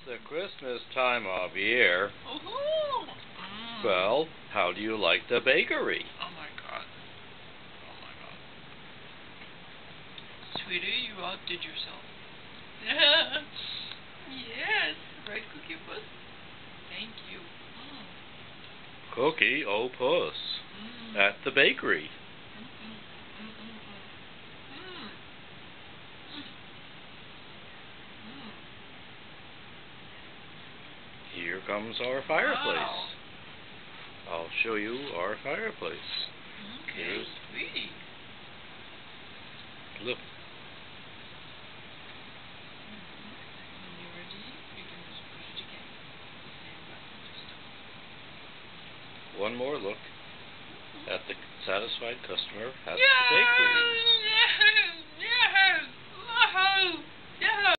the Christmas time of year. Oh. Well, how do you like the bakery? Oh my god. Oh my god. Sweetie, you outdid yourself. Yes. Right, Cookie Puss? Thank you. Cookie O Puss at the bakery. Here comes our fireplace. Wow. I'll show you our fireplace. Okay, sweetie. Look. When you're ready, you can just push it again. Same button, just One more look at the satisfied customer at Yay! the bakery.